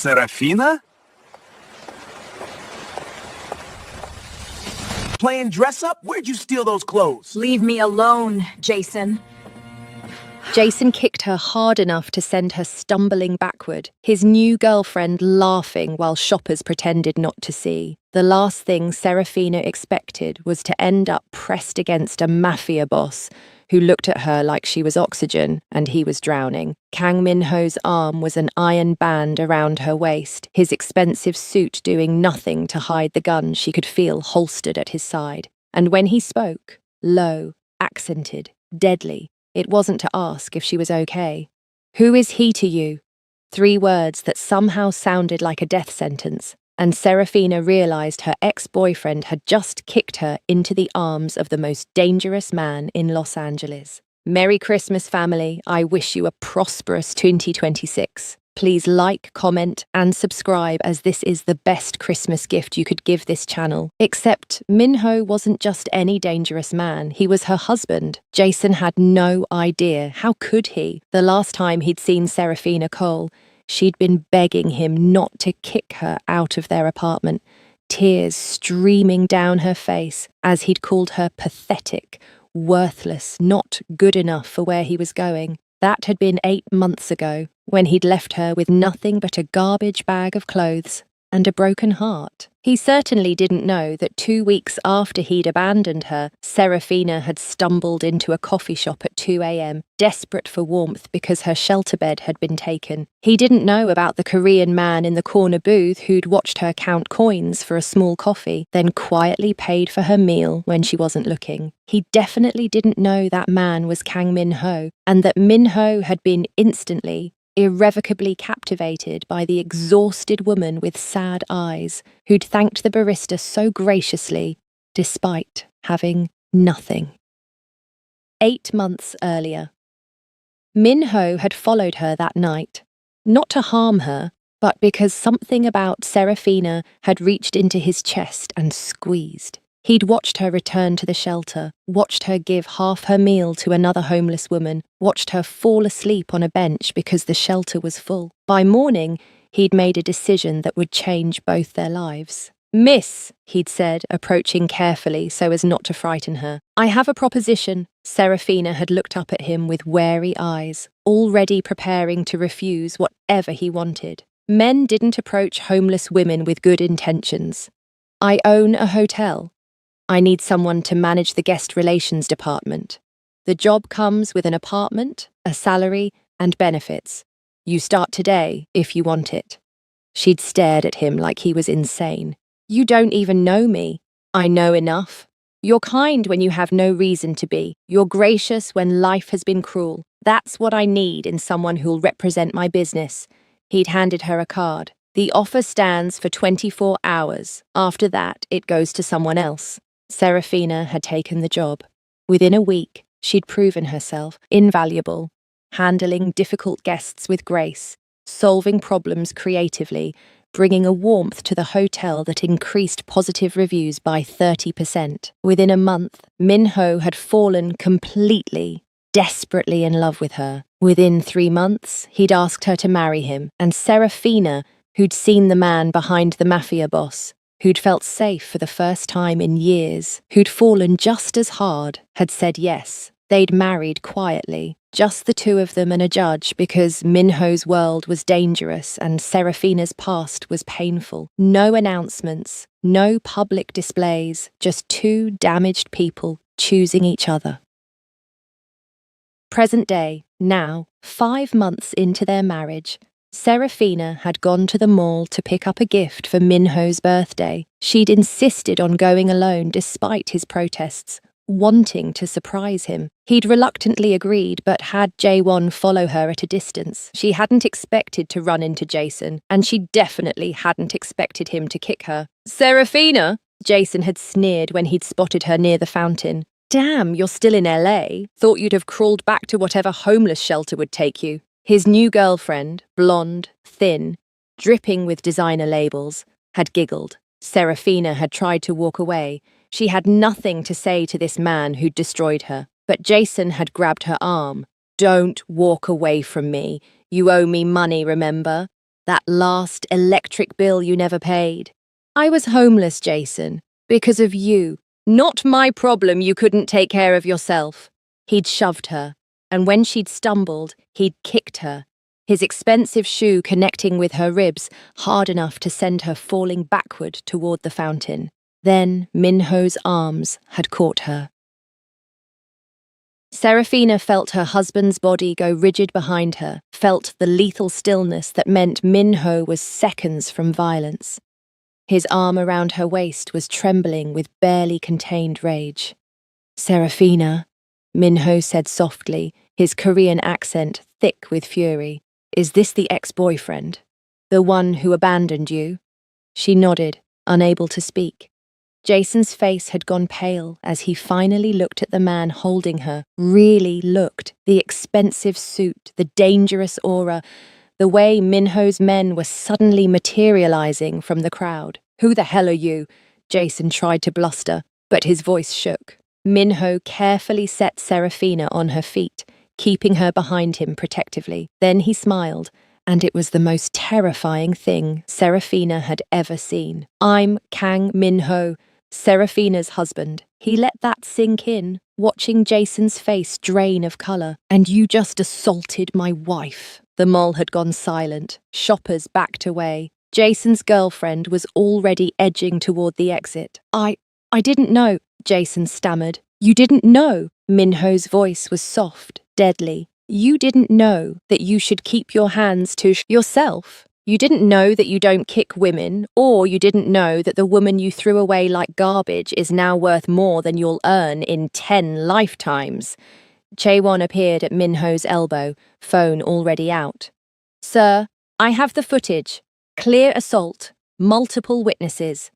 Serafina? Playing dress up? Where'd you steal those clothes? Leave me alone, Jason. Jason kicked her hard enough to send her stumbling backward, his new girlfriend laughing while shoppers pretended not to see. The last thing Serafina expected was to end up pressed against a Mafia boss who looked at her like she was oxygen and he was drowning. Kang Min-ho's arm was an iron band around her waist, his expensive suit doing nothing to hide the gun she could feel holstered at his side. And when he spoke, low, accented, deadly, it wasn't to ask if she was okay. "Who is he to you?" 3 words that somehow sounded like a death sentence, and Serafina realized her ex-boyfriend had just kicked her into the arms of the most dangerous man in Los Angeles. Merry Christmas, family. I wish you a prosperous 2026. Please like, comment, and subscribe, as this is the best Christmas gift you could give this channel. Except Min-ho wasn't just any dangerous man, he was her husband. Jason had no idea. How could he? The last time he'd seen Serafina Cole, she'd been begging him not to kick her out of their apartment, tears streaming down her face as he'd called her pathetic, worthless, not good enough for where he was going. That had been 8 months ago, when he'd left her with nothing but a garbage bag of clothes and a broken heart. He certainly didn't know that 2 weeks after he'd abandoned her, Serafina had stumbled into a coffee shop at 2 a.m., desperate for warmth because her shelter bed had been taken. He didn't know about the Korean man in the corner booth who'd watched her count coins for a small coffee, then quietly paid for her meal when she wasn't looking. He definitely didn't know that man was Kang Min-ho, and that Min-ho had been instantly, irrevocably captivated by the exhausted woman with sad eyes who'd thanked the barista so graciously, despite having nothing. 8 months earlier. Min-ho had followed her that night, not to harm her, but because something about Serafina had reached into his chest and squeezed. He'd watched her return to the shelter, watched her give half her meal to another homeless woman, watched her fall asleep on a bench because the shelter was full. By morning, he'd made a decision that would change both their lives. "Miss," he'd said, approaching carefully so as not to frighten her, "I have a proposition." Serafina had looked up at him with wary eyes, already preparing to refuse whatever he wanted. Men didn't approach homeless women with good intentions. "I own a hotel. I need someone to manage the guest relations department. The job comes with an apartment, a salary, and benefits. You start today if you want it." She'd stared at him like he was insane. "You don't even know me." "I know enough. You're kind when you have no reason to be. You're gracious when life has been cruel. That's what I need in someone who'll represent my business." He'd handed her a card. "The offer stands for 24 hours. After that, it goes to someone else." Serafina had taken the job. Within a week, she'd proven herself invaluable, handling difficult guests with grace, solving problems creatively, bringing a warmth to the hotel that increased positive reviews by 30%. Within a month, Min-ho had fallen completely, desperately in love with her. Within 3 months, he'd asked her to marry him, and Serafina, who'd seen the man behind the Mafia boss, who'd felt safe for the first time in years, who'd fallen just as hard, had said yes. They'd married quietly, just the two of them and a judge, because Min-ho's world was dangerous and Serafina's past was painful. No announcements, no public displays, just 2 damaged people choosing each other. Present day, now, 5 months into their marriage, Serafina had gone to the mall to pick up a gift for Min-ho's birthday. She'd insisted on going alone despite his protests, wanting to surprise him. He'd reluctantly agreed, but had Jae-won follow her at a distance. She hadn't expected to run into Jason, and she definitely hadn't expected him to kick her. "Serafina!" Jason had sneered when he'd spotted her near the fountain. "Damn, you're still in LA. Thought you'd have crawled back to whatever homeless shelter would take you." His new girlfriend, blonde, thin, dripping with designer labels, had giggled. Serafina had tried to walk away. She had nothing to say to this man who'd destroyed her. But Jason had grabbed her arm. "Don't walk away from me. You owe me money, remember?" That last electric bill you never paid. I was homeless, Jason, because of you. Not my problem you couldn't take care of yourself. He'd shoved her, and when she'd stumbled, he'd kicked her, his expensive shoe connecting with her ribs hard enough to send her falling backward toward the fountain. Then Minho's arms had caught her. Serafina felt her husband's body go rigid behind her, felt the lethal stillness that meant Minho was seconds from violence. His arm around her waist was trembling with barely contained rage. "Serafina," Minho said softly, his Korean accent thick with fury. "Is this the ex-boyfriend? The one who abandoned you?" She nodded, unable to speak. Jason's face had gone pale as he finally looked at the man holding her, really looked. The expensive suit, the dangerous aura, the way Minho's men were suddenly materializing from the crowd. "Who the hell are you?" Jason tried to bluster, but his voice shook. Minho carefully set Serafina on her feet, keeping her behind him protectively. Then he smiled, and it was the most terrifying thing Serafina had ever seen. "I'm Kang Minho, Serafina's husband." He let that sink in, watching Jason's face drain of color. "And you just assaulted my wife." The mole had gone silent. Shoppers backed away. Jason's girlfriend was already edging toward the exit. I didn't know," Jason stammered. "You didn't know?" Minho's voice was soft, deadly. "You didn't know that you should keep your hands to yourself? You didn't know that you don't kick women, or you didn't know that the woman you threw away like garbage is now worth more than you'll earn in 10 lifetimes. Chaewon appeared at Minho's elbow, phone already out. "Sir, I have the footage. Clear assault. Multiple witnesses."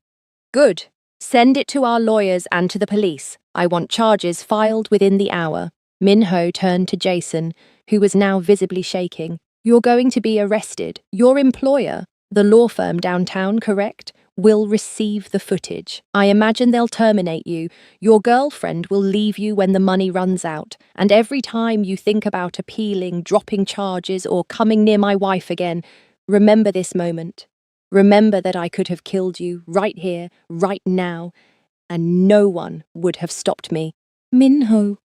"Good. Send it to our lawyers and to the police. I want charges filed within the hour." Minho turned to Jason, who was now visibly shaking. "You're going to be arrested. Your employer, the law firm downtown, correct, will receive the footage. I imagine they'll terminate you. Your girlfriend will leave you when the money runs out. And every time you think about appealing, dropping charges, or coming near my wife again, remember this moment. Remember that I could have killed you right here, right now, and no one would have stopped me." "Minho,"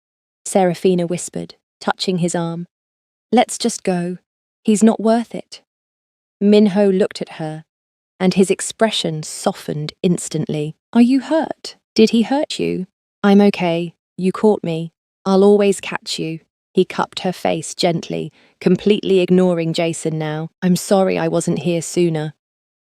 Serafina whispered, touching his arm. "Let's just go. He's not worth it." Minho looked at her, and his expression softened instantly. "Are you hurt? Did he hurt you?" "I'm okay. You caught me. I'll always catch you." He cupped her face gently, completely ignoring Jason now. "I'm sorry I wasn't here sooner.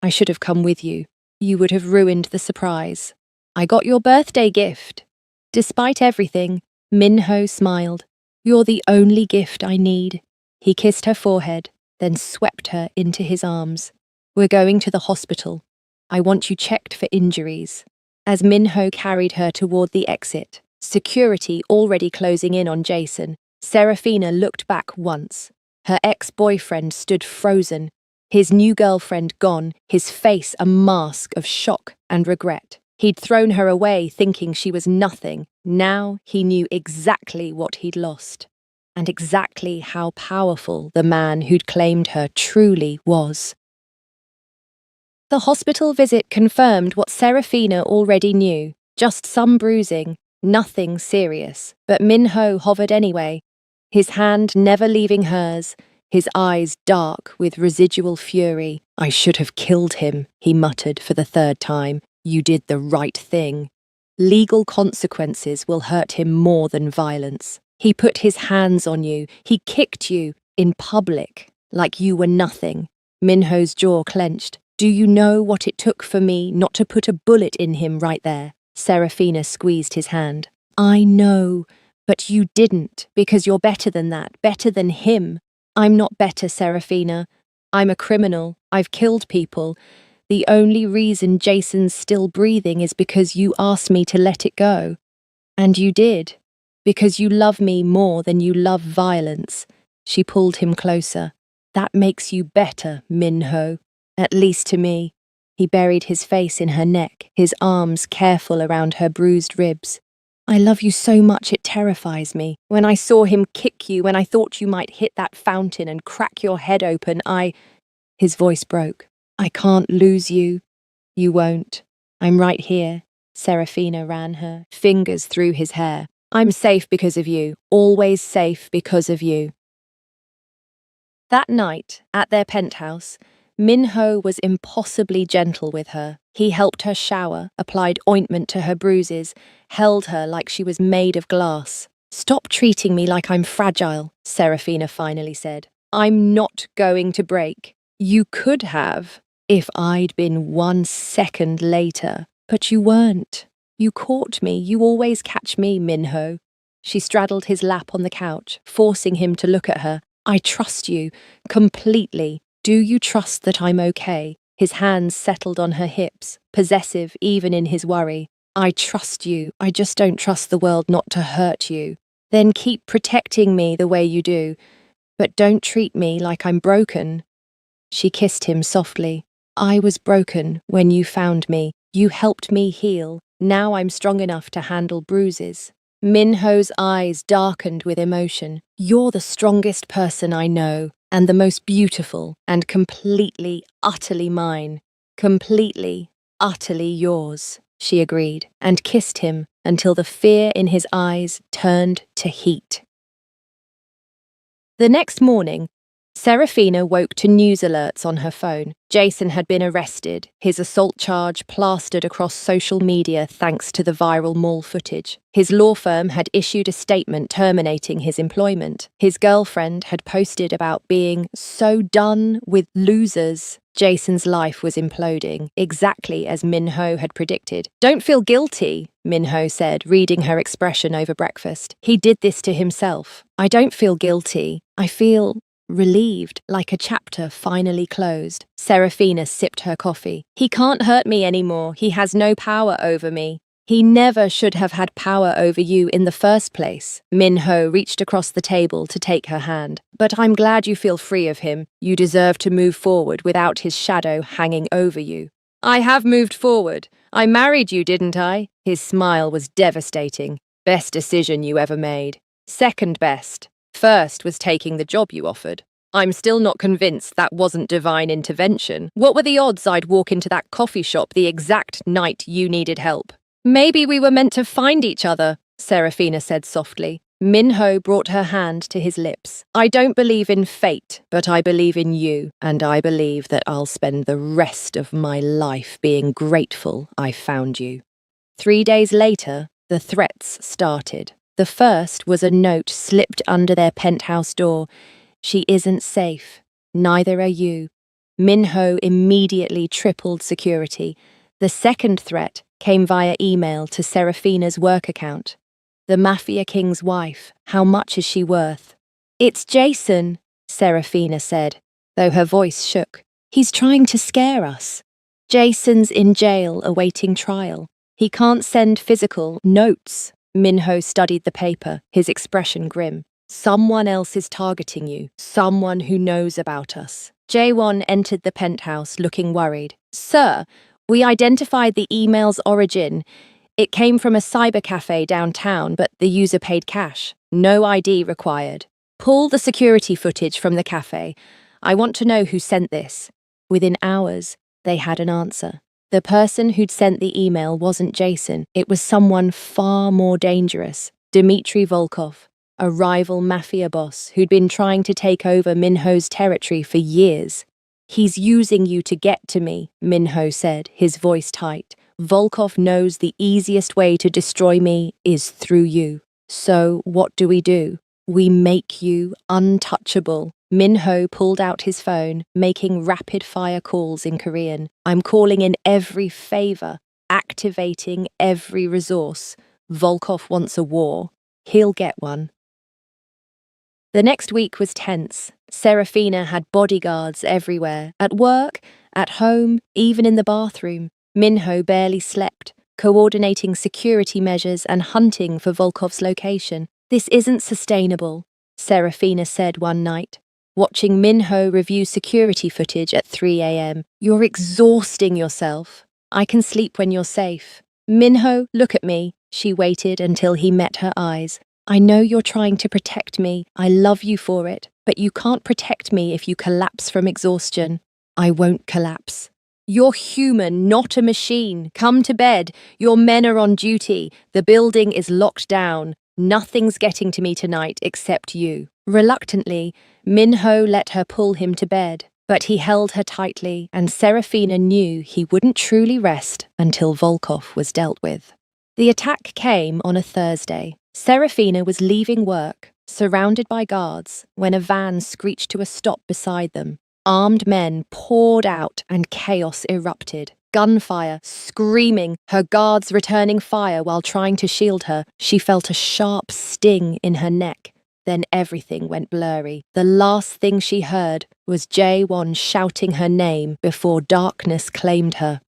I should have come with you. You would have ruined the surprise. I got your birthday gift." Despite everything, Minho smiled. "You're the only gift I need." He kissed her forehead, then swept her into his arms. "We're going to the hospital. I want you checked for injuries." As Minho carried her toward the exit, security already closing in on Jason, Serafina looked back once. Her ex-boyfriend stood frozen, his new girlfriend gone, his face a mask of shock and regret. He'd thrown her away thinking she was nothing. Now he knew exactly what he'd lost, and exactly how powerful the man who'd claimed her truly was. The hospital visit confirmed what Serafina already knew, just some bruising, nothing serious. But Minho hovered anyway, his hand never leaving hers, his eyes dark with residual fury. "I should have killed him," he muttered for the third time. "You did the right thing. Legal consequences will hurt him more than violence. He put his hands on you, he kicked you, in public, like you were nothing." Minho's jaw clenched. "Do you know what it took for me not to put a bullet in him right there?" Serafina squeezed his hand. "I know, but you didn't, because you're better than that, better than him." "I'm not better, Serafina. I'm a criminal. I've killed people. The only reason Jason's still breathing is because you asked me to let it go. And you did, because you love me more than you love violence." She pulled him closer. "That makes you better, Minho. At least to me." He buried his face in her neck, his arms careful around her bruised ribs. "I love you so much it terrifies me. When I saw him kick you, when I thought you might hit that fountain and crack your head open, His voice broke. I can't lose you. You won't. I'm right here. Serafina ran her fingers through his hair. I'm safe because of you. Always safe because of you. That night, at their penthouse, Minho was impossibly gentle with her. He helped her shower, applied ointment to her bruises, held her like she was made of glass. Stop treating me like I'm fragile, Serafina finally said. I'm not going to break. You could have, if I'd been 1 second later, but you weren't. You caught me. You always catch me, Minho. She straddled his lap on the couch, forcing him to look at her. I trust you, completely. Do you trust that I'm okay? His hands settled on her hips, possessive even in his worry. I trust you. I just don't trust the world not to hurt you. Then keep protecting me the way you do. But don't treat me like I'm broken. She kissed him softly. I was broken when you found me. You helped me heal. Now I'm strong enough to handle bruises. Minho's eyes darkened with emotion. You're the strongest person I know, and the most beautiful, and completely, utterly mine. Completely, utterly yours, she agreed, and kissed him until the fear in his eyes turned to heat. The next morning, Serafina woke to news alerts on her phone. Jason had been arrested, his assault charge plastered across social media thanks to the viral mall footage. His law firm had issued a statement terminating his employment. His girlfriend had posted about being so done with losers. Jason's life was imploding, exactly as Minho had predicted. Don't feel guilty, Minho said, reading her expression over breakfast. He did this to himself. I don't feel guilty. I feel relieved, like a chapter finally closed. Serafina sipped her coffee. He can't hurt me anymore. He has no power over me. He never should have had power over you in the first place. Minho reached across the table to take her hand. But I'm glad you feel free of him. You deserve to move forward without his shadow hanging over you. I have moved forward. I married you, didn't I? His smile was devastating. Best decision you ever made. Second best. First was taking the job you offered. I'm still not convinced that wasn't divine intervention. What were the odds I'd walk into that coffee shop the exact night you needed help? Maybe we were meant to find each other, Serafina said softly. Minho brought her hand to his lips. I don't believe in fate, but I believe in you, and I believe that I'll spend the rest of my life being grateful I found you. 3 days later, the threats started. The first was a note slipped under their penthouse door. She isn't safe. Neither are you. Minho immediately tripled security. The second threat came via email to Serafina's work account. The Mafia King's wife. How much is she worth? It's Jason, Serafina said, though her voice shook. He's trying to scare us. Jason's in jail awaiting trial. He can't send physical notes. Minho studied the paper, his expression grim. Someone else is targeting you, someone who knows about us. Jaewon entered the penthouse looking worried. Sir, we identified the email's origin. It came from a cyber cafe downtown, but the user paid cash. No ID required. Pull the security footage from the cafe. I want to know who sent this. Within hours, they had an answer. The person who'd sent the email wasn't Jason. It was someone far more dangerous. Dmitry Volkov, a rival mafia boss who'd been trying to take over Minho's territory for years. He's using you to get to me, Minho said, his voice tight. Volkov knows the easiest way to destroy me is through you. So what do? We make you untouchable. Minho pulled out his phone, making rapid-fire calls in Korean. I'm calling in every favor, activating every resource. Volkov wants a war. He'll get one. The next week was tense. Serafina had bodyguards everywhere, at work, at home, even in the bathroom. Minho barely slept, coordinating security measures and hunting for Volkov's location. This isn't sustainable, Serafina said one night, watching Minho review security footage at 3 a.m. You're exhausting yourself. I can sleep when you're safe. Minho, look at me. She waited until he met her eyes. I know you're trying to protect me. I love you for it. But you can't protect me if you collapse from exhaustion. I won't collapse. You're human, not a machine. Come to bed. Your men are on duty. The building is locked down. Nothing's getting to me tonight except you. Reluctantly, Minho let her pull him to bed, but he held her tightly, and Serafina knew he wouldn't truly rest until Volkov was dealt with. The attack came on a Thursday. Serafina was leaving work, surrounded by guards, when a van screeched to a stop beside them. Armed men poured out and chaos erupted. Gunfire, screaming, her guards returning fire while trying to shield her. She felt a sharp sting in her neck. Then everything went blurry. The last thing she heard was J1 shouting her name before darkness claimed her.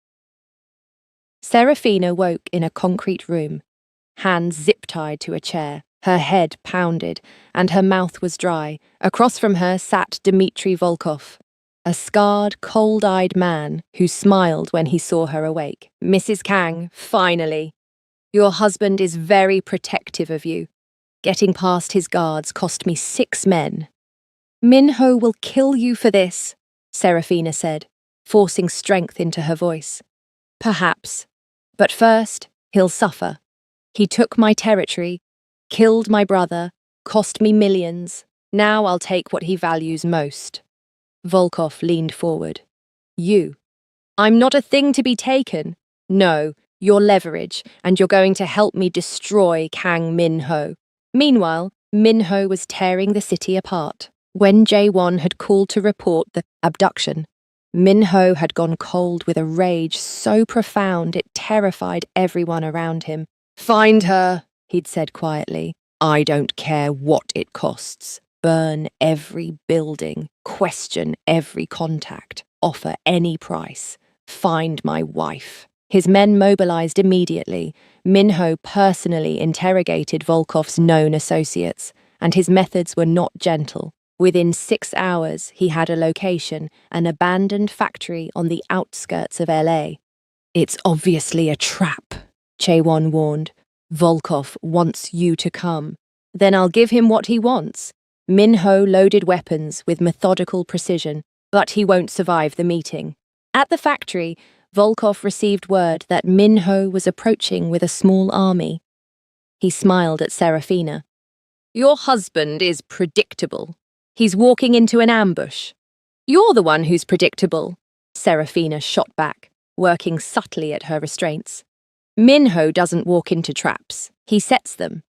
Serafina woke in a concrete room, hands zip-tied to a chair. Her head pounded, and her mouth was dry. Across from her sat Dmitry Volkov, a scarred, cold-eyed man who smiled when he saw her awake. Mrs. Kang, finally. Your husband is very protective of you. Getting past his guards cost me 6 men. Minho will kill you for this, Serafina said, forcing strength into her voice. Perhaps. But first, he'll suffer. He took my territory, killed my brother, cost me millions. Now I'll take what he values most. Volkov leaned forward. You. I'm not a thing to be taken. No, you're leverage, and you're going to help me destroy Kang Minho. Meanwhile, Minho was tearing the city apart. When J1 had called to report the abduction, Minho had gone cold with a rage so profound it terrified everyone around him. Find her, he'd said quietly. I don't care what it costs. Burn every building, question every contact, offer any price. Find my wife. His men mobilized immediately. Minho personally interrogated Volkov's known associates, and his methods were not gentle. Within 6 hours, he had a location, an abandoned factory on the outskirts of LA. It's obviously a trap, Chaewon warned. Volkov wants you to come. Then I'll give him what he wants. Minho loaded weapons with methodical precision, but he won't survive the meeting. At the factory, Volkov received word that Minho was approaching with a small army. He smiled at Serafina. Your husband is predictable. He's walking into an ambush. You're the one who's predictable, Serafina shot back, working subtly at her restraints. Minho doesn't walk into traps. He sets them.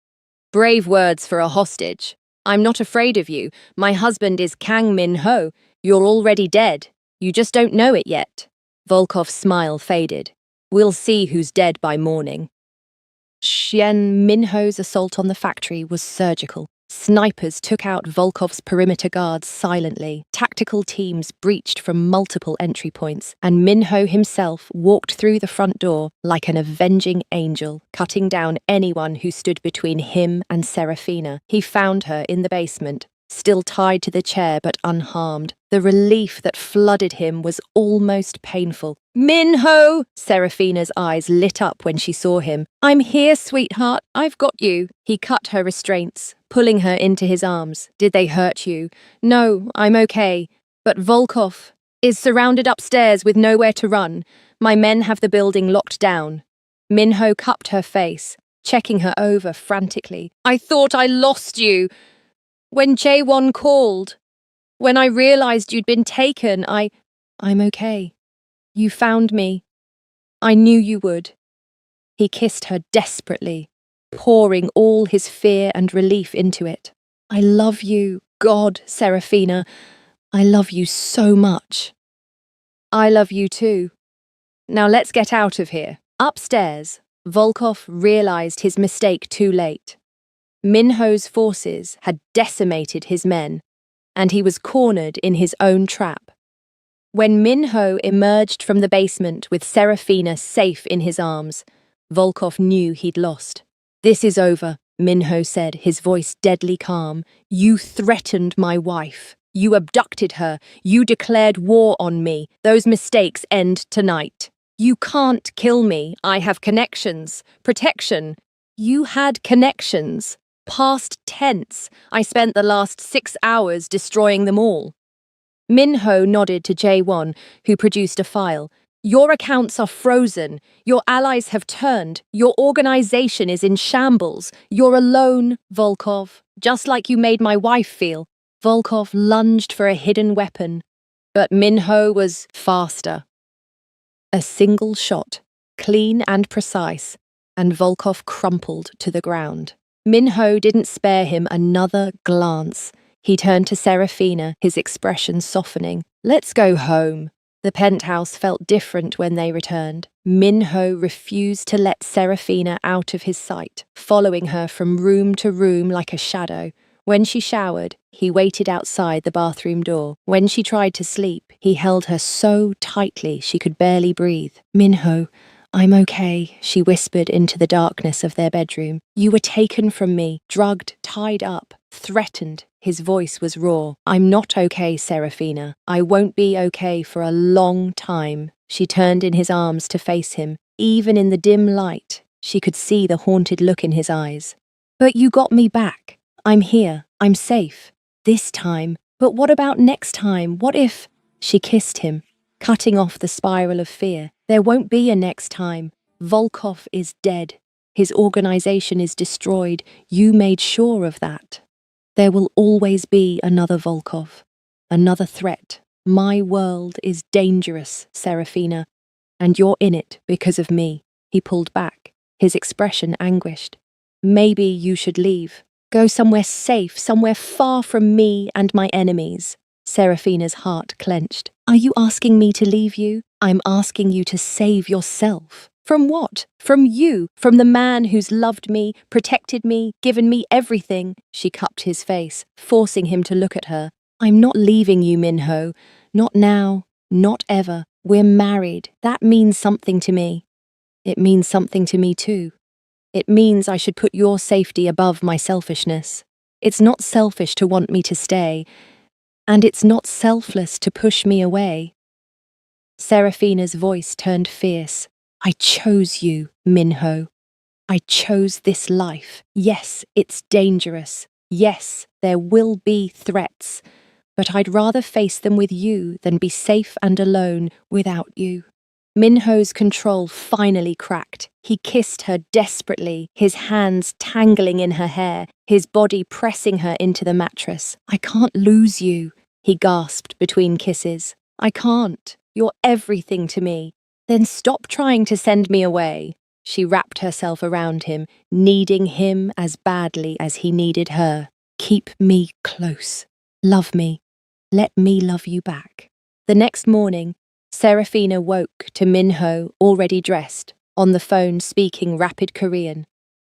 Brave words for a hostage. I'm not afraid of you. My husband is Kang Minho. You're already dead. You just don't know it yet. Volkov's smile faded. We'll see who's dead by morning. Xian Minho's assault on the factory was surgical. Snipers took out Volkov's perimeter guards silently. Tactical teams breached from multiple entry points, and Minho himself walked through the front door like an avenging angel, cutting down anyone who stood between him and Serafina. He found her in the basement, still tied to the chair but unharmed. The relief that flooded him was almost painful. Minho! Serafina's eyes lit up when she saw him. I'm here, sweetheart. I've got you. He cut her restraints, pulling her into his arms. Did they hurt you? No, I'm okay. But Volkov is surrounded upstairs with nowhere to run. My men have the building locked down. Minho cupped her face, checking her over frantically. I thought I lost you. When Jaewon called, when I realized you'd been taken, I'm okay. You found me. I knew you would. He kissed her desperately, pouring all his fear and relief into it. I love you, God, Serafina. I love you so much. I love you too. Now let's get out of here. Upstairs, Volkov realized his mistake too late. Minho's forces had decimated his men, and he was cornered in his own trap. When Minho emerged from the basement with Serafina safe in his arms, Volkov knew he'd lost. This is over, Minho said, his voice deadly calm. You threatened my wife. You abducted her. You declared war on me. Those mistakes end tonight. You can't kill me. I have connections. Protection. You had connections. Past tense. I spent the last 6 hours destroying them all. Minho nodded to Jae-won, who produced a file. Your accounts are frozen. Your allies have turned. Your organization is in shambles. You're alone, Volkov, just like you made my wife feel. Volkov lunged for a hidden weapon, but Minho was faster. A single shot, clean and precise, and Volkov crumpled to the ground. Minho didn't spare him another glance. He turned to Serafina, his expression softening. Let's go home. The penthouse felt different when they returned. Minho refused to let Serafina out of his sight, following her from room to room like a shadow. When she showered, he waited outside the bathroom door. When she tried to sleep, he held her so tightly she could barely breathe. Minho, I'm okay, she whispered into the darkness of their bedroom. You were taken from me, drugged, tied up, threatened. His voice was raw. I'm not okay, Serafina. I won't be okay for a long time. She turned in his arms to face him. Even in the dim light, she could see the haunted look in his eyes. But you got me back. I'm here. I'm safe. This time. But what about next time? What if... She kissed him, cutting off the spiral of fear. There won't be a next time. Volkov is dead. His organization is destroyed. You made sure of that. There will always be another Volkov, another threat. My world is dangerous, Serafina, and you're in it because of me. He pulled back, his expression anguished. Maybe you should leave. Go somewhere safe, somewhere far from me and my enemies. Serafina's heart clenched. Are you asking me to leave you? I'm asking you to save yourself. From what? From you, from the man who's loved me, protected me, given me everything. She cupped his face, forcing him to look at her. I'm not leaving you, Minho. Not now, not ever. We're married. That means something to me. It means something to me too. It means I should put your safety above my selfishness. It's not selfish to want me to stay, and it's not selfless to push me away. Serafina's voice turned fierce. I chose you, Minho. I chose this life. Yes, it's dangerous. Yes, there will be threats. But I'd rather face them with you than be safe and alone without you. Minho's control finally cracked. He kissed her desperately, his hands tangling in her hair, his body pressing her into the mattress. I can't lose you, he gasped between kisses. I can't. You're everything to me. Then stop trying to send me away. She wrapped herself around him, needing him as badly as he needed her. Keep me close. Love me. Let me love you back. The next morning, Serafina woke to Minho, already dressed, on the phone speaking rapid Korean.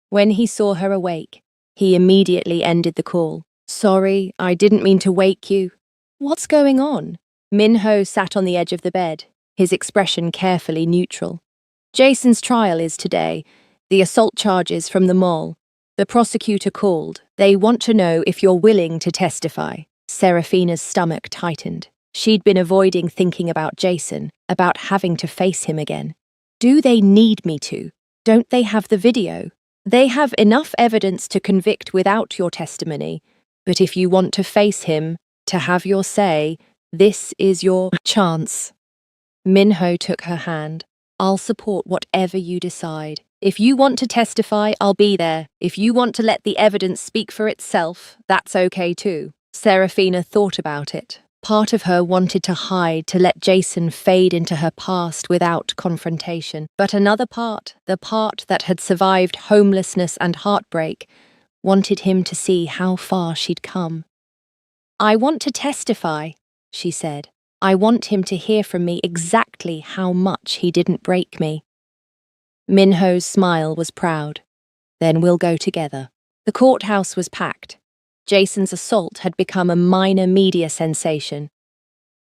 When he saw her awake, he immediately ended the call. Sorry, I didn't mean to wake you. What's going on? Minho sat on the edge of the bed, his expression carefully neutral. Jason's trial is today. The assault charges from the mall. The prosecutor called. They want to know if you're willing to testify. Serafina's stomach tightened. She'd been avoiding thinking about Jason, about having to face him again. Do they need me to? Don't they have the video? They have enough evidence to convict without your testimony. But if you want to face him, to have your say, this is your chance. Minho took her hand. I'll support whatever you decide. If you want to testify, I'll be there. If you want to let the evidence speak for itself, that's okay too. Serafina thought about it. Part of her wanted to hide, to let Jason fade into her past without confrontation. But another part, the part that had survived homelessness and heartbreak, wanted him to see how far she'd come. I want to testify, she said. I want him to hear from me exactly how much he didn't break me. Minho's smile was proud. Then we'll go together. The courthouse was packed. Jason's assault had become a minor media sensation.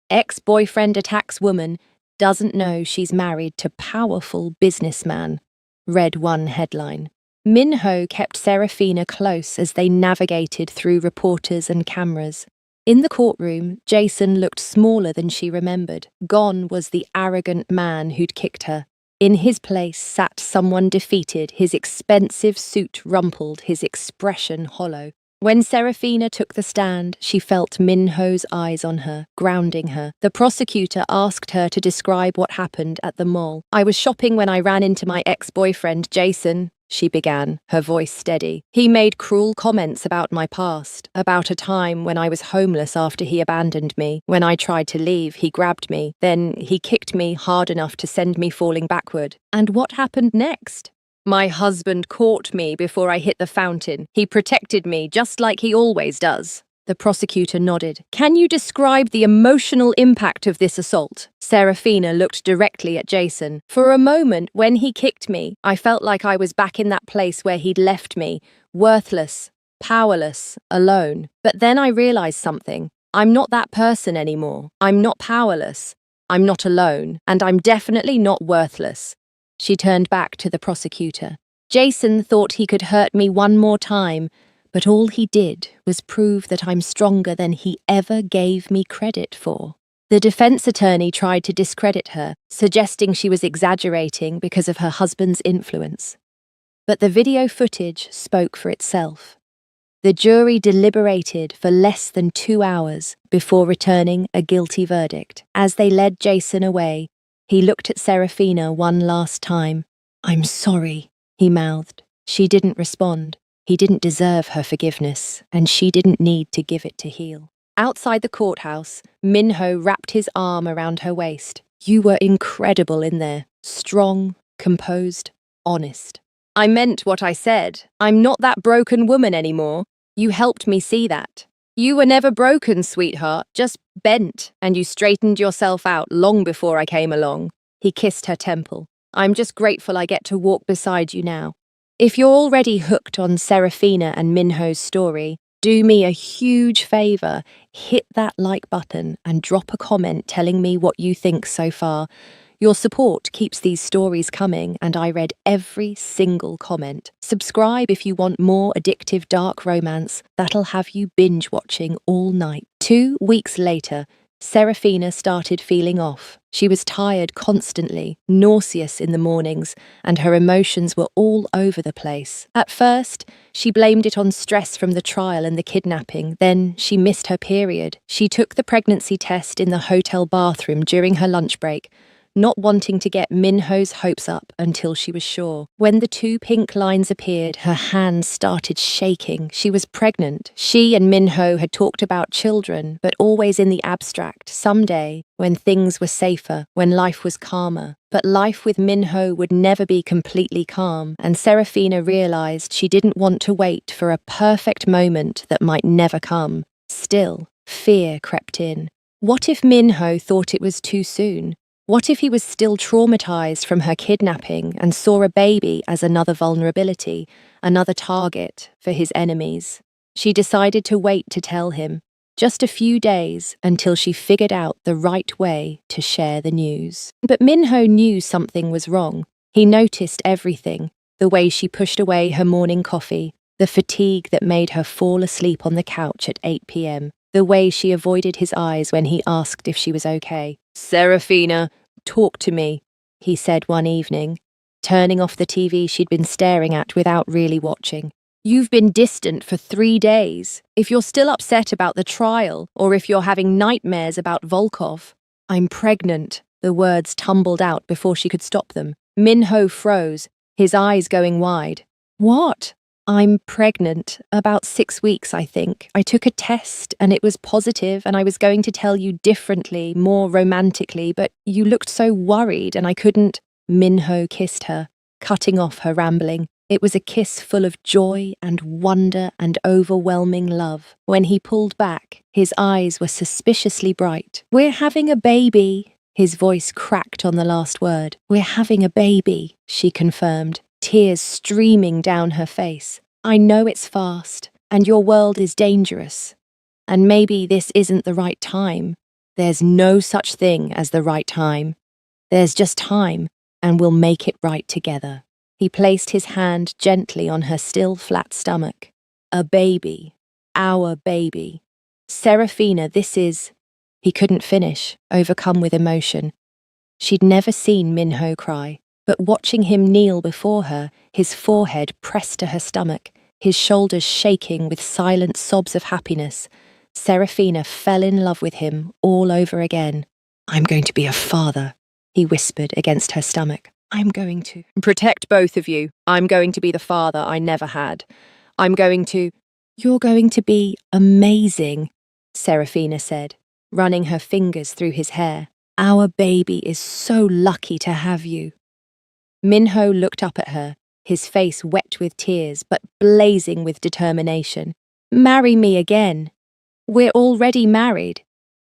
Ex-boyfriend attacks woman, doesn't know she's married to powerful businessman, read one headline. Minho kept Serafina close as they navigated through reporters and cameras. In the courtroom, Jason looked smaller than she remembered. Gone was the arrogant man who'd kicked her. In his place sat someone defeated, his expensive suit rumpled, his expression hollow. When Serafina took the stand, she felt Minho's eyes on her, grounding her. The prosecutor asked her to describe what happened at the mall. "I was shopping when I ran into my ex-boyfriend, Jason," she began, her voice steady. "He made cruel comments about my past, about a time when I was homeless after he abandoned me. When I tried to leave, he grabbed me. Then he kicked me hard enough to send me falling backward. And what happened next? My husband caught me before I hit the fountain. He protected me just like he always does." The prosecutor nodded. "Can you describe the emotional impact of this assault?" Serafina looked directly at Jason. "For a moment, when he kicked me, I felt like I was back in that place where he'd left me, worthless, powerless, alone. But then I realized something. I'm not that person anymore. I'm not powerless. I'm not alone. And I'm definitely not worthless." She turned back to the prosecutor. "Jason thought he could hurt me one more time, but all he did was prove that I'm stronger than he ever gave me credit for." The defense attorney tried to discredit her, suggesting she was exaggerating because of her husband's influence. But the video footage spoke for itself. The jury deliberated for less than 2 hours before returning a guilty verdict. As they led Jason away, he looked at Serafina one last time. "I'm sorry," he mouthed. She didn't respond. He didn't deserve her forgiveness, and she didn't need to give it to heal. Outside the courthouse, Minho wrapped his arm around her waist. "You were incredible in there. Strong, composed, honest." "I meant what I said. I'm not that broken woman anymore. You helped me see that. You were never broken, sweetheart, just bent, and you straightened yourself out long before I came along." He kissed her temple. "I'm just grateful I get to walk beside you now." If you're already hooked on Serafina and Minho's story, do me a huge favor, hit that like button and drop a comment telling me what you think so far. Your support keeps these stories coming, and I read every single comment. Subscribe if you want more addictive dark romance that'll have you binge watching all night. 2 weeks later, Serafina started feeling off. She was tired constantly, nauseous in the mornings, and her emotions were all over the place. At first, she blamed it on stress from the trial and the kidnapping. Then she missed her period. She took the pregnancy test in the hotel bathroom during her lunch break, not wanting to get Minho's hopes up until she was sure. When the 2 pink lines appeared, her hands started shaking. She was pregnant. She and Minho had talked about children, but always in the abstract. Someday, when things were safer, when life was calmer. But life with Minho would never be completely calm, and Serafina realized she didn't want to wait for a perfect moment that might never come. Still, fear crept in. What if Minho thought it was too soon? What if he was still traumatized from her kidnapping and saw a baby as another vulnerability, another target for his enemies? She decided to wait to tell him, just a few days until she figured out the right way to share the news. But Minho knew something was wrong. He noticed everything, the way she pushed away her morning coffee, the fatigue that made her fall asleep on the couch at 8 p.m., the way she avoided his eyes when he asked if she was okay. "Serafina, talk to me," he said one evening, turning off the TV she'd been staring at without really watching. "You've been distant for 3 days. If you're still upset about the trial, or if you're having nightmares about Volkov—" "I'm pregnant," the words tumbled out before she could stop them. Minho froze, his eyes going wide. "What?" "I'm pregnant. About 6 weeks, I think. I took a test and it was positive, and I was going to tell you differently, more romantically, but you looked so worried and I couldn't." Minho kissed her, cutting off her rambling. It was a kiss full of joy and wonder and overwhelming love. When he pulled back, his eyes were suspiciously bright. "We're having a baby." His voice cracked on the last word. "We're having a baby," she confirmed, tears streaming down her face. "I know it's fast, and your world is dangerous. And maybe this isn't the right time. There's no such thing as the right time. There's just time, and we'll make it right together." He placed his hand gently on her still flat stomach. "A baby. Our baby. Serafina, this is—" He couldn't finish, overcome with emotion. She'd never seen Minho cry, but watching him kneel before her, his forehead pressed to her stomach, his shoulders shaking with silent sobs of happiness, Serafina fell in love with him all over again. "I'm going to be a father," he whispered against her stomach. "I'm going to protect both of you. I'm going to be the father I never had. I'm going to—" "You're going to be amazing," Serafina said, running her fingers through his hair. "Our baby is so lucky to have you." Minho looked up at her, his face wet with tears but blazing with determination. "Marry me again. We're already married."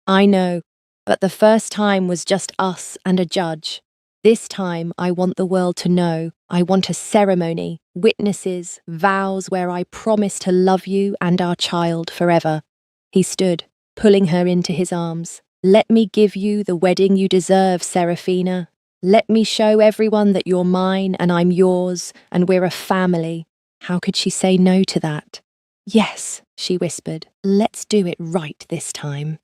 "I know, but the first time was just us and a judge. This time I want the world to know. I want a ceremony, witnesses, vows where I promise to love you and our child forever." He stood, pulling her into his arms. "Let me give you the wedding you deserve, Serafina. Let me show everyone that you're mine and I'm yours and we're a family." How could she say no to that? "Yes," she whispered. "Let's do it right this time."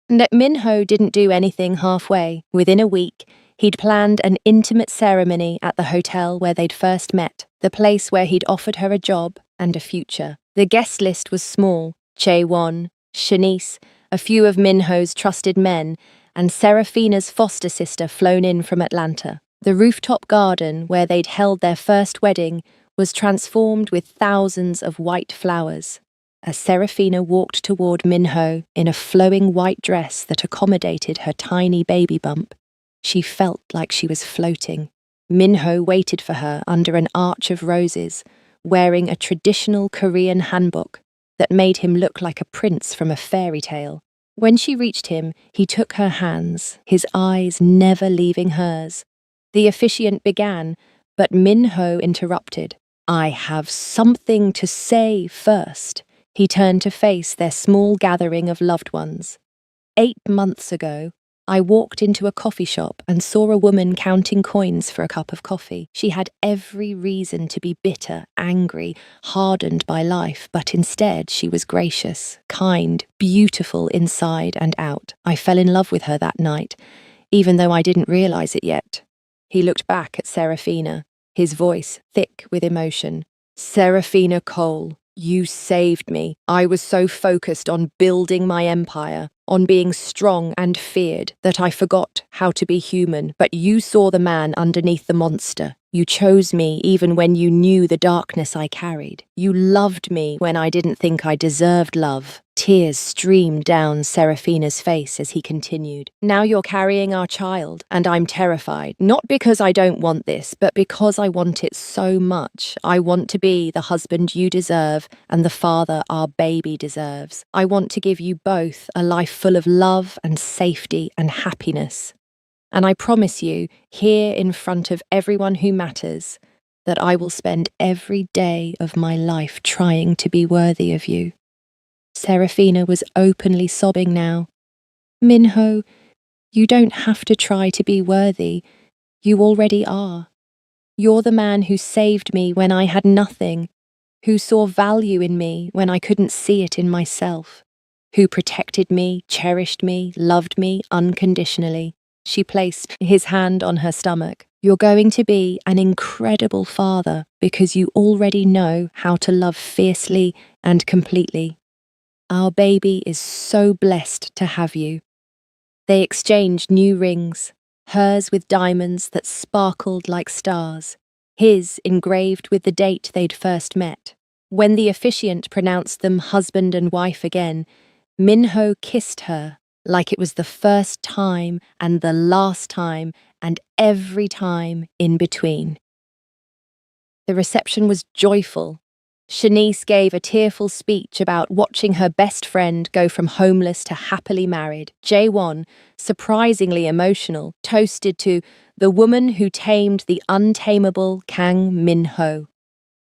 And Minho didn't do anything halfway. Within a week, he'd planned an intimate ceremony at the hotel where they'd first met, the place where he'd offered her a job and a future. The guest list was small: Chaewon, Shanice, a few of Minho's trusted men, and Serafina's foster sister flown in from Atlanta. The rooftop garden where they'd held their first wedding was transformed with thousands of white flowers. As Serafina walked toward Minho in a flowing white dress that accommodated her tiny baby bump, she felt like she was floating. Minho waited for her under an arch of roses, wearing a traditional Korean hanbok that made him look like a prince from a fairy tale. When she reached him, he took her hands, his eyes never leaving hers. The officiant began, but Minho interrupted. "I have something to say first." He turned to face their small gathering of loved ones. 8 months ago, I walked into a coffee shop and saw a woman counting coins for a cup of coffee. She had every reason to be bitter, angry, hardened by life, but instead she was gracious, kind, beautiful inside and out. I fell in love with her that night, even though I didn't realize it yet. He looked back at Serafina, his voice thick with emotion. "Serafina Cole, you saved me. I was so focused on building my empire, on being strong and feared, that I forgot how to be human. But you saw the man underneath the monster. You chose me even when you knew the darkness I carried. You loved me when I didn't think I deserved love." Tears streamed down Serafina's face as he continued. "Now you're carrying our child, and I'm terrified. Not because I don't want this, but because I want it so much. I want to be the husband you deserve and the father our baby deserves. I want to give you both a life full of love and safety and happiness. And I promise you, here in front of everyone who matters, that I will spend every day of my life trying to be worthy of you." Serafina was openly sobbing now. "Minho, you don't have to try to be worthy. You already are. You're the man who saved me when I had nothing, who saw value in me when I couldn't see it in myself, who protected me, cherished me, loved me unconditionally." She placed his hand on her stomach. "You're going to be an incredible father because you already know how to love fiercely and completely. Our baby is so blessed to have you." They exchanged new rings, hers with diamonds that sparkled like stars, his engraved with the date they'd first met. When the officiant pronounced them husband and wife again, Minho kissed her like it was the first time and the last time and every time in between. The reception was joyful. Shanice gave a tearful speech about watching her best friend go from homeless to happily married. Jaewon, surprisingly emotional, toasted to the woman who tamed the untamable Kang Min-ho.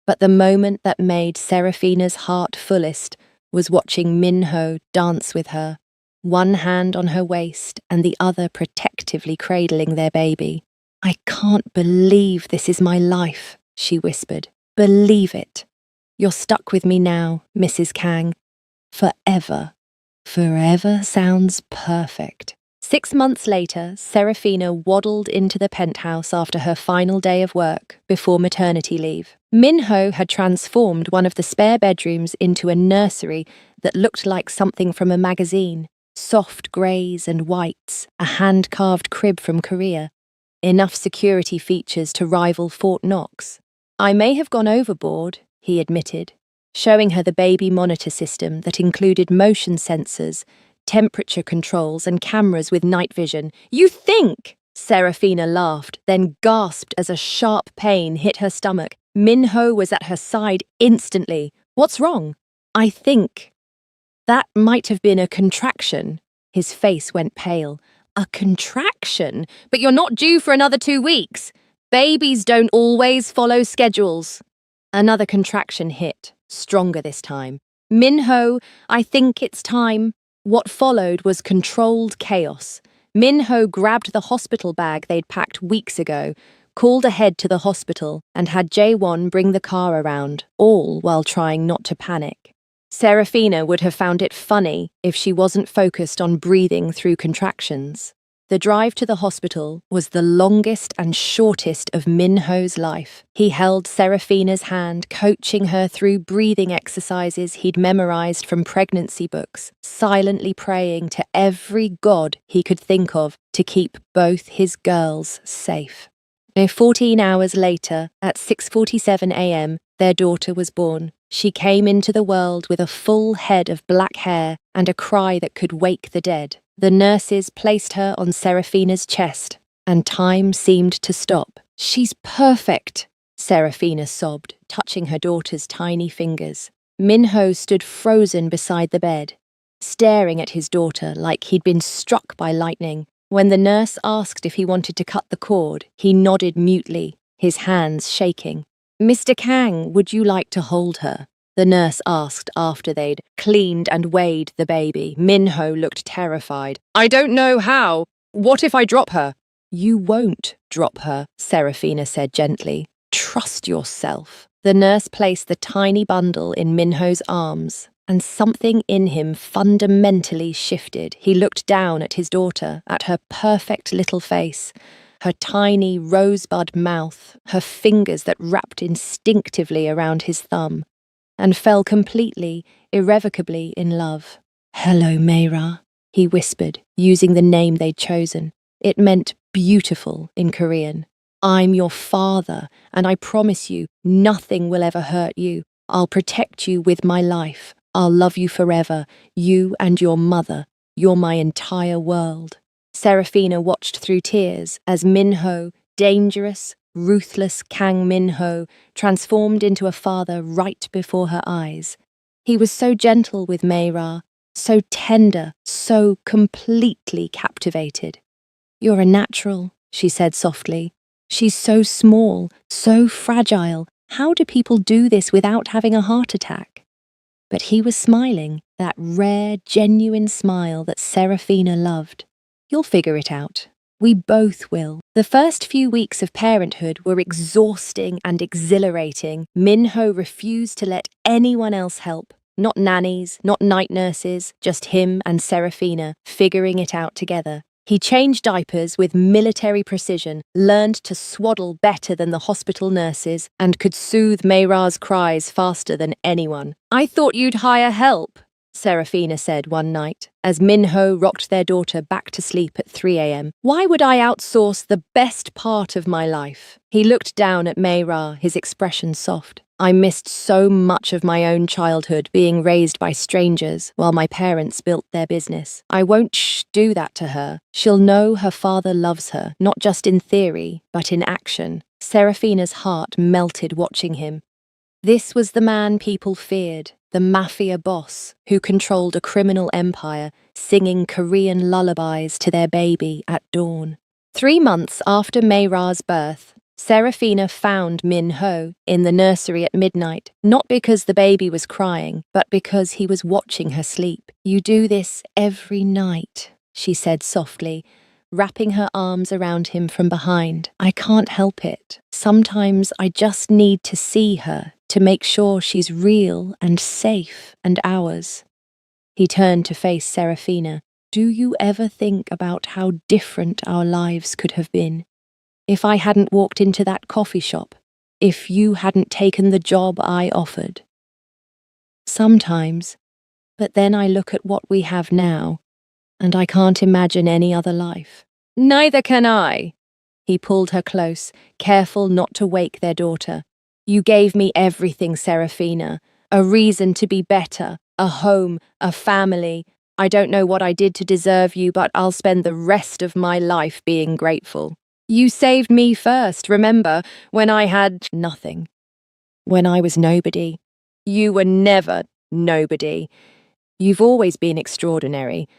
But the moment that made Serafina's heart fullest was watching Min-ho dance with her, one hand on her waist and the other protectively cradling their baby. "I can't believe this is my life," she whispered. "Believe it. You're stuck with me now, Mrs. Kang. Forever." Forever sounds perfect. 6 months later, Serafina waddled into the penthouse after her final day of work before maternity leave. Minho had transformed one of the spare bedrooms into a nursery that looked like something from a magazine. Soft greys and whites, a hand-carved crib from Korea. Enough security features to rival Fort Knox. I may have gone overboard, he admitted, showing her the baby monitor system that included motion sensors, temperature controls, and cameras with night vision. You think? Serafina laughed, then gasped as a sharp pain hit her stomach. Minho was at her side instantly. What's wrong? I think. That might have been a contraction. His face went pale. A contraction? But you're not due for another 2 weeks. Babies don't always follow schedules. Another contraction hit, stronger this time. Minho, I think it's time. What followed was controlled chaos. Minho grabbed the hospital bag they'd packed weeks ago, called ahead to the hospital, and had Jaewon bring the car around, all while trying not to panic. Serafina would have found it funny if she wasn't focused on breathing through contractions. The drive to the hospital was the longest and shortest of Minho's life. He held Serafina's hand, coaching her through breathing exercises he'd memorized from pregnancy books, silently praying to every god he could think of to keep both his girls safe. 14 hours later, at 6:47 a.m., their daughter was born. She came into the world with a full head of black hair and a cry that could wake the dead. The nurses placed her on Serafina's chest, and time seemed to stop. She's perfect, Serafina sobbed, touching her daughter's tiny fingers. Minho stood frozen beside the bed, staring at his daughter like he'd been struck by lightning. When the nurse asked if he wanted to cut the cord, he nodded mutely, his hands shaking. Mr. Kang, would you like to hold her? The nurse asked after they'd cleaned and weighed the baby. Minho looked terrified. I don't know how. What if I drop her? You won't drop her, Serafina said gently. Trust yourself. The nurse placed the tiny bundle in Minho's arms, and something in him fundamentally shifted. He looked down at his daughter, at her perfect little face, her tiny rosebud mouth, her fingers that wrapped instinctively around his thumb, and fell completely, irrevocably in love. Hello, Mayra, he whispered, using the name they'd chosen. It meant beautiful in Korean. I'm your father, and I promise you, nothing will ever hurt you. I'll protect you with my life. I'll love you forever, you and your mother. You're my entire world. Serafina watched through tears as Minho, dangerous, ruthless Kang Minho, transformed into a father right before her eyes. He was so gentle with Mayra, so tender, so completely captivated. You're a natural, she said softly. She's so small, so fragile. How do people do this without having a heart attack? But he was smiling, that rare, genuine smile that Serafina loved. You'll figure it out. We both will. The first few weeks of parenthood were exhausting and exhilarating. Minho refused to let anyone else help. Not nannies, not night nurses, just him and Serafina, figuring it out together. He changed diapers with military precision, learned to swaddle better than the hospital nurses, and could soothe Mayra's cries faster than anyone. I thought you'd hire help, Serafina said one night, as Minho rocked their daughter back to sleep at 3 a.m. Why would I outsource the best part of my life? He looked down at Mayra, his expression soft. I missed so much of my own childhood being raised by strangers while my parents built their business. I won't do that to her. She'll know her father loves her, not just in theory, but in action. Serafina's heart melted watching him. This was the man people feared, the Mafia boss who controlled a criminal empire, singing Korean lullabies to their baby at dawn. 3 months after Mayra's birth, Serafina found Minho in the nursery at midnight, not because the baby was crying, but because he was watching her sleep. You do this every night, she said softly, wrapping her arms around him from behind. I can't help it. Sometimes I just need to see her, to make sure she's real and safe and ours. He turned to face Serafina. Do you ever think about how different our lives could have been? If I hadn't walked into that coffee shop, if you hadn't taken the job I offered. Sometimes, but then I look at what we have now, and I can't imagine any other life. Neither can I. He pulled her close, careful not to wake their daughter. You gave me everything, Serafina. A reason to be better, a home, a family. I don't know what I did to deserve you, but I'll spend the rest of my life being grateful. You saved me first, remember, when I had nothing. When I was nobody. You were never nobody. You've always been extraordinary.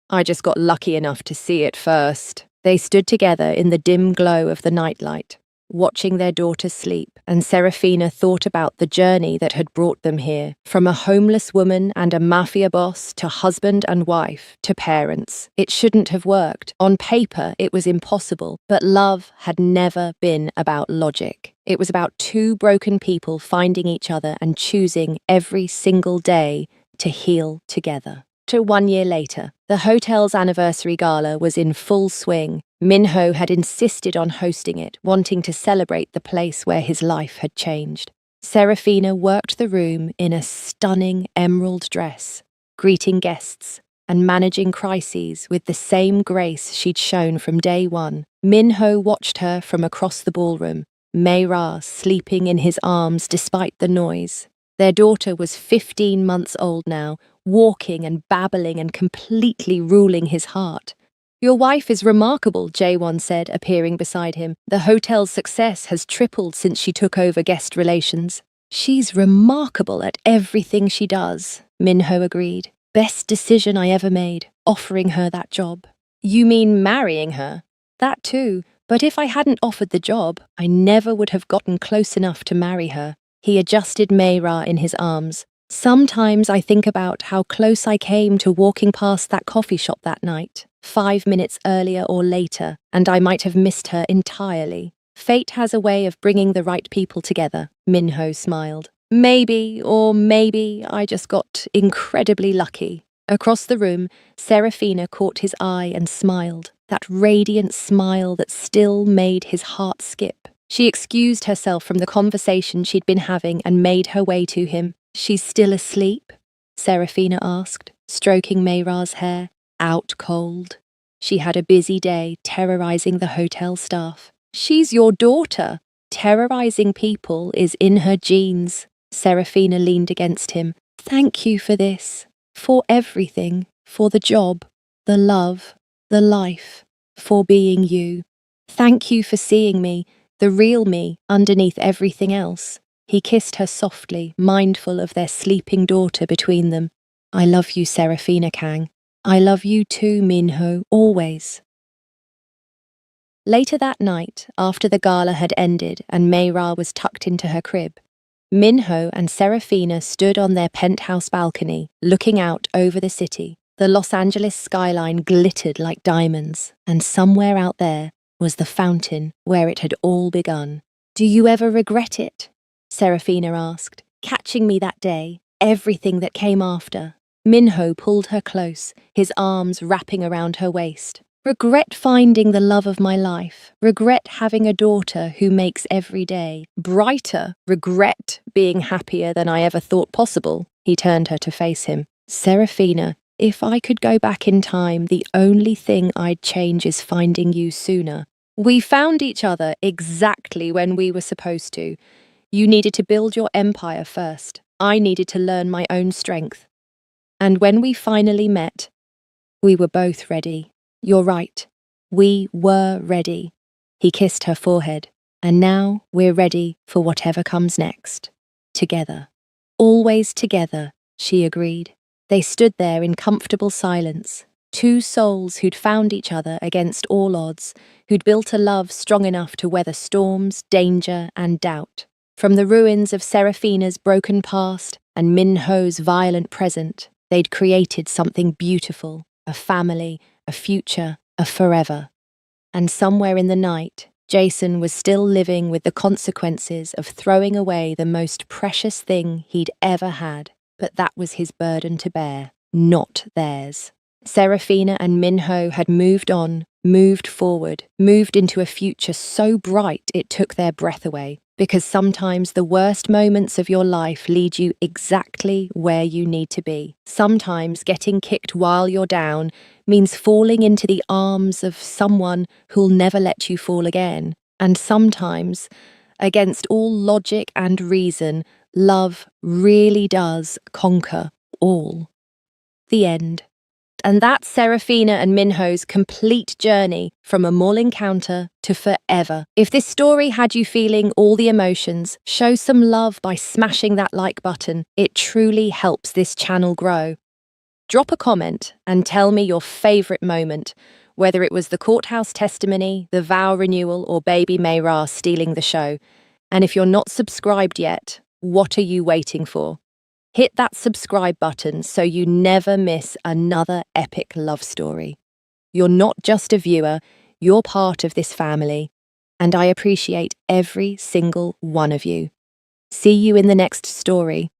I just got lucky enough to see it first. They stood together in the dim glow of the nightlight, watching their daughter sleep, and Serafina thought about the journey that had brought them here, from a homeless woman and a mafia boss to husband and wife to parents. It shouldn't have worked. On paper, it was impossible, but love had never been about logic. It was about two broken people finding each other and choosing every single day to heal together. 1 year later, the hotel's anniversary gala was in full swing. Minho had insisted on hosting it, wanting to celebrate the place where his life had changed. Serafina worked the room in a stunning emerald dress, greeting guests and managing crises with the same grace she'd shown from day one. Minho watched her from across the ballroom, Mayra sleeping in his arms despite the noise. Their daughter was 15 months old now, walking and babbling and completely ruling his heart. Your wife is remarkable, Jaewon said, appearing beside him. The hotel's success has tripled since she took over guest relations. She's remarkable at everything she does, Minho agreed. Best decision I ever made, offering her that job. You mean marrying her? That too, but if I hadn't offered the job, I never would have gotten close enough to marry her. He adjusted Mayra in his arms. Sometimes I think about how close I came to walking past that coffee shop that night, 5 minutes earlier or later, and I might have missed her entirely. Fate has a way of bringing the right people together, Minho smiled. Maybe I just got incredibly lucky. Across the room, Serafina caught his eye and smiled, that radiant smile that still made his heart skip. She excused herself from the conversation she'd been having and made her way to him. She's still asleep? Serafina asked, stroking Mayra's hair. Out cold. She had a busy day terrorizing the hotel staff. She's your daughter. Terrorizing people is in her genes. Serafina leaned against him. Thank you for this. For everything. For the job. The love. The life. For being you. Thank you for seeing me. The real me, underneath everything else. He kissed her softly, mindful of their sleeping daughter between them. I love you, Serafina Kang. I love you too, Minho, always. Later that night, after the gala had ended and Mayra was tucked into her crib, Minho and Serafina stood on their penthouse balcony, looking out over the city. The Los Angeles skyline glittered like diamonds, and somewhere out there was the fountain where it had all begun. Do you ever regret it? Serafina asked, catching me that day, everything that came after. Minho pulled her close, his arms wrapping around her waist. Regret finding the love of my life. Regret having a daughter who makes every day brighter. Regret being happier than I ever thought possible. He turned her to face him. Serafina, if I could go back in time, the only thing I'd change is finding you sooner. We found each other exactly when we were supposed to. You needed to build your empire first. I needed to learn my own strength. And when we finally met, we were both ready. You're right. We were ready. He kissed her forehead. And now we're ready for whatever comes next. Together. Always together, she agreed. They stood there in comfortable silence. Two souls who'd found each other against all odds, who'd built a love strong enough to weather storms, danger, and doubt. From the ruins of Serafina's broken past and Minho's violent present, they'd created something beautiful, a family, a future, a forever. And somewhere in the night, Jason was still living with the consequences of throwing away the most precious thing he'd ever had. But that was his burden to bear, not theirs. Serafina and Minho had moved on, moved forward, moved into a future so bright it took their breath away. Because sometimes the worst moments of your life lead you exactly where you need to be. Sometimes getting kicked while you're down means falling into the arms of someone who'll never let you fall again. And sometimes, against all logic and reason, love really does conquer all. The end. And that's Serafina and Minho's complete journey from a mall encounter to forever. If this story had you feeling all the emotions, show some love by smashing that like button. It truly helps this channel grow. Drop a comment and tell me your favourite moment, whether it was the courthouse testimony, the vow renewal, or baby Mayra stealing the show. And if you're not subscribed yet, what are you waiting for? Hit that subscribe button so you never miss another epic love story. You're not just a viewer, you're part of this family, and I appreciate every single one of you. See you in the next story.